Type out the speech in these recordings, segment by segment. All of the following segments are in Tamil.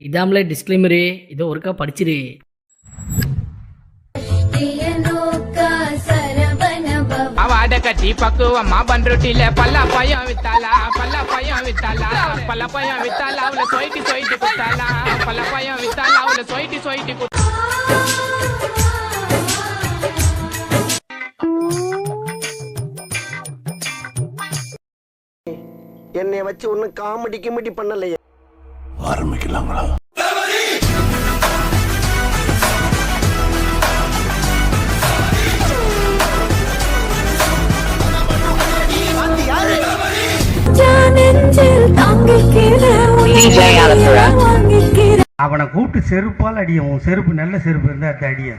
இதாமலே டிஸ்க்ளைமரு, இதோ ஒருக்கா படிச்சிரு. வாட கட்டி பக்குவமா பண்ருட்டில பல்லா பயம் வித்தாலா அவளை சொயிட்டி குத்தாலா பல்ல பயம் வித்தாலா அவளை சொயிட்டி என்னை வச்சு ஒன்னும் காமெடி பண்ணலையே. ஆரம்பிக்கலாங்களா? அவனை கூப்பிட்டு செருப்பால் அடியும். உன் செருப்பு நல்ல செருப்பு இருந்தா அது அடிய.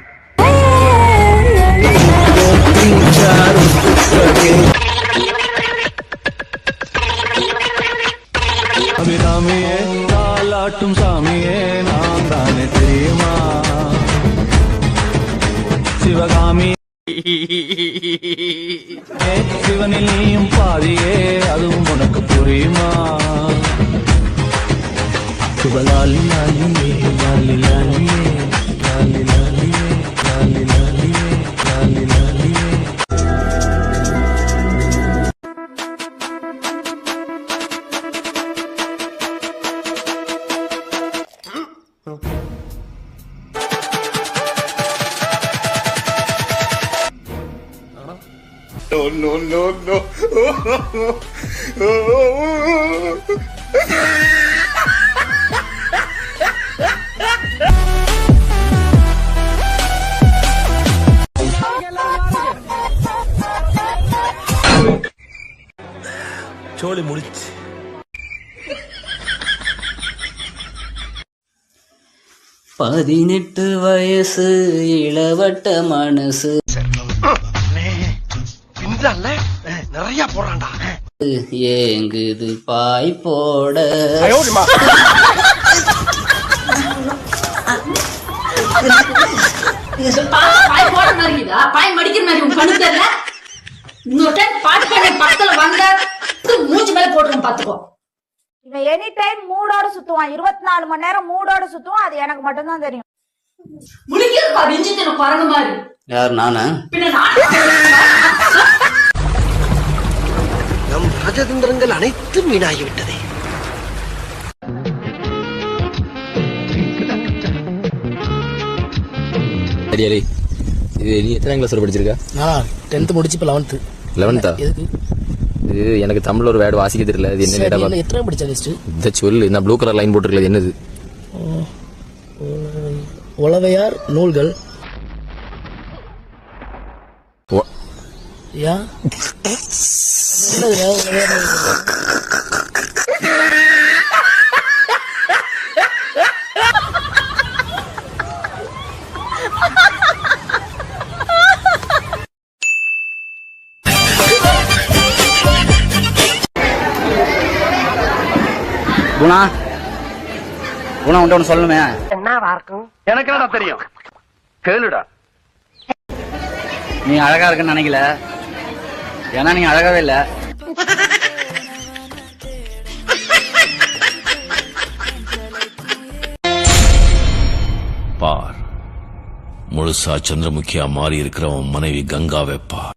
அபிராமியே தாலாட்டும் சாமியே நான் தானே தெரியுமா? சிவகாமி சிவனில் நீயும் பாதியே அதுவும் உனக்கு புரியுமா? சிவலாலி லாலியே லாலி லாலியே லாலி லாலியே லாலி லாலியே லாலி லாலியே. No. சோழி முடிச்சு. பதினெட்டு வயசு இளவட்ட மனசு நிறைய போறான்டா. ஏங்குது பாய் போட. பாய் போட மாதிரிதா பாய் மடிக்கிற மாதிரி உன் கண்ணு தெரியல. இன்னொரு டைம் பாட்டு பாடி பக்கத்துல வந்த மூச்சு மேல போட்டுரும் பாத்துக்கோ. இவன் எனி டைம் மூடோட சுத்துவான். 24 மணி நேரம் மூடோட சுத்துவான். அது எனக்கு மட்டும்தான் தெரியும். முடிக்கிறப்பா வெஞ்சித்தன குரங்கு மாதிரி. யார் நானா? பின்ன நான் நம் ராஜதந்திரங்கள் அனைத்தும் வீணாகிவிட்டதே. இது நீ எத்தனை கிளாஸ் படிச்சிருக்க? நான் 10th முடிச்சு இப்ப 11th. 11th? எதுக்கு? இது எனக்கு தமிழ்ல ஒரு வேர்டு வாசிக்க தெரியல. இது என்ன? எத்தனை படிச்ச லிஸ்ட்? இந்த சொல்லு. நான் ப்ளூ கலர் லைன் போட்டுருக்கல என்னது? உளவையார் நூல்கள். யா குணா குணா உன்ட்ட ஒண்ணு சொல்லுமே. என்னவா இருக்கும்? எனக்கு என்னடா தெரியும்? கேளுடா. நீ அழகா இருக்குன்னு நினைக்கல. ஏன்னா நீங்க அழகாவே இல்ல. பார், முழுசா சந்திரமுகியா மாறி இருக்கிறவன் மனைவி கங்காவை பார்.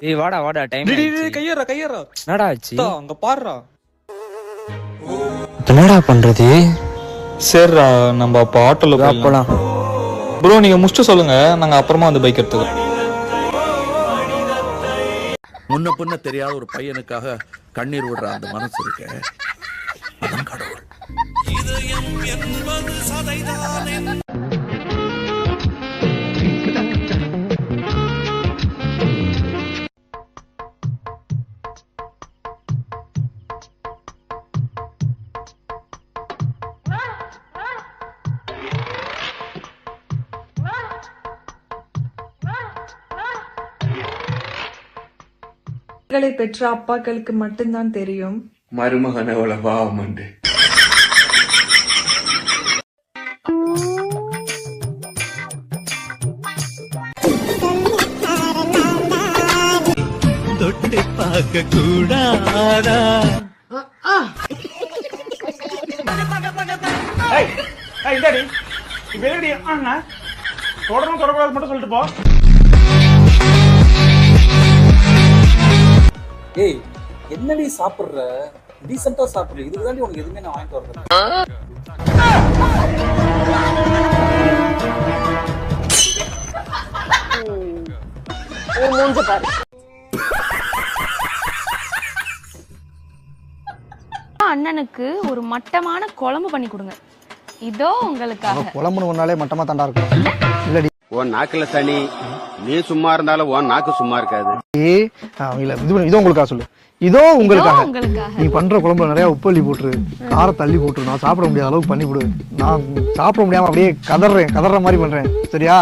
ஏய் வாடா டைம் கையறா என்னடா ஆச்சு? அங்க பாருடா. என்னடா பண்றது? சரிடா நம்ம அப்ப ஆட்டோல போலாம். ப்ரோ நீங்க முடிச்சுட்டு சொல்லுங்க, நாங்க அப்புறமா வந்து பைக் எடுத்துக்கிறோம். முன்ன பின்ன தெரியாத ஒரு பையனுக்காக கண்ணீர் விடுற அந்த மனசு இருக்கு, அதான் கடவுள். பெற்ற அப்பாக்களுக்கு மட்டும்தான் தெரியும் மருமகன் எவ்வளவு பாவம். ஏய் என்னடி சாப்பிடுற டீசெண்டா சாப்பிடுற இதுதாண்டி உனக்கு எதுவுமே நான் வாங்கிட்டு வரேன் மூஞ்ச பாரு. அண்ணனுக்கு ஒரு மட்டமான குழம்பு பண்ணி கொடுங்க. இதோ உங்களுக்காக. குழம்புன்னு ஒன்னாலே மட்டமா தாண்டா இருக்கும். இல்லடி உன் நாக்குல சனி, நீ சும்மா இருந்தாலும் உன் நாக்கு சும்மா இருக்காது. இல்ல இதோ உங்களுக்காக சொல்லு. இதோ உங்களுக்காக. உங்களுக்காக. நீ பண்ற குழம்புல நிறைய உப்பு அள்ளி போட்டுரு, கார தள்ளி போட்டுரு, நான் சாப்பிட முடியாத அளவுக்கு பண்ணி விடு. நான் சாப்பிட முடியாம அப்படியே கதற மாதிரி பண்றேன். சரியா?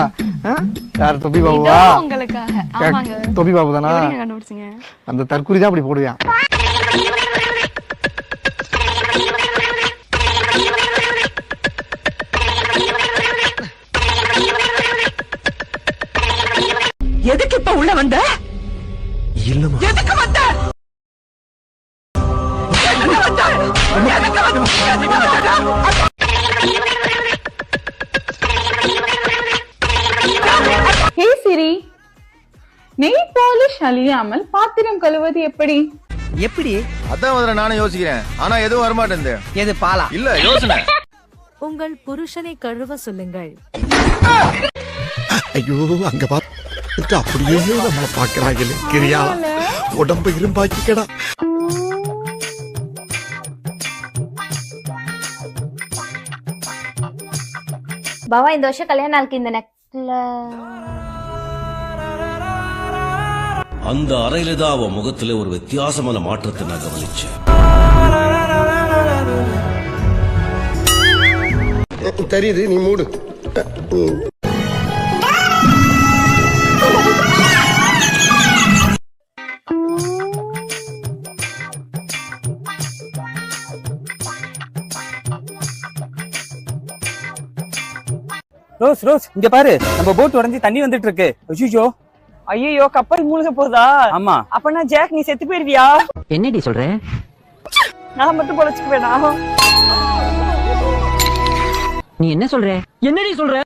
யார் தொப்பி பாபுவா? உங்களுக்காக. ஆமாங்க. தொப்பி பாபு தானா? கண்டுபிடிச்சீங்க. அந்த தற்குறி தான் அப்படி போடுவேன். எதுக்கு இப்ப உள்ள வந்த? இல்லம்மா. எதுக்கு வந்த? ஹே சிரி, நெய் பாலிஷ் அழியாமல் பாத்திரம் கழுவது எப்படி? எப்படி? அதான் நானும் யோசிக்கிறேன். ஆனா எதுவும் வரமாட்டேன். எது பாலா? இல்ல யோசனை. உங்கள் புருஷனை கழுவ சொல்லுங்கள். ஐயோ அங்க பார்த்து அப்படியே நம்மள பாக்குறாங்களே கிரியா உடம்பு இரும்பாக்கிக்கடா. பாவா இந்த வருஷம் கல்யாண நாளுக்கு இந்த நெக்ல அந்த அறையில தான் அவ முகத்துல ஒரு வித்தியாசமான மாற்றத்தை நான் கவனிச்சேன். தெரியுது, நீ மூடு. ரோஸ் ரோஸ் இங்க பாரு, நம்ம போட் உடைஞ்சு தண்ணி வந்துட்டு இருக்கு. ஐயோ ஐயோ கப்பல் மூழ்க போதா? ஆமா. அப்பனா ஜாக் நீ செத்து போயிருவியா? என்னடி சொல்ற? நான் மட்டும் பொழைச்சுக்குவேனா? நீ என்ன சொல்ற? என்னடி சொல்ற?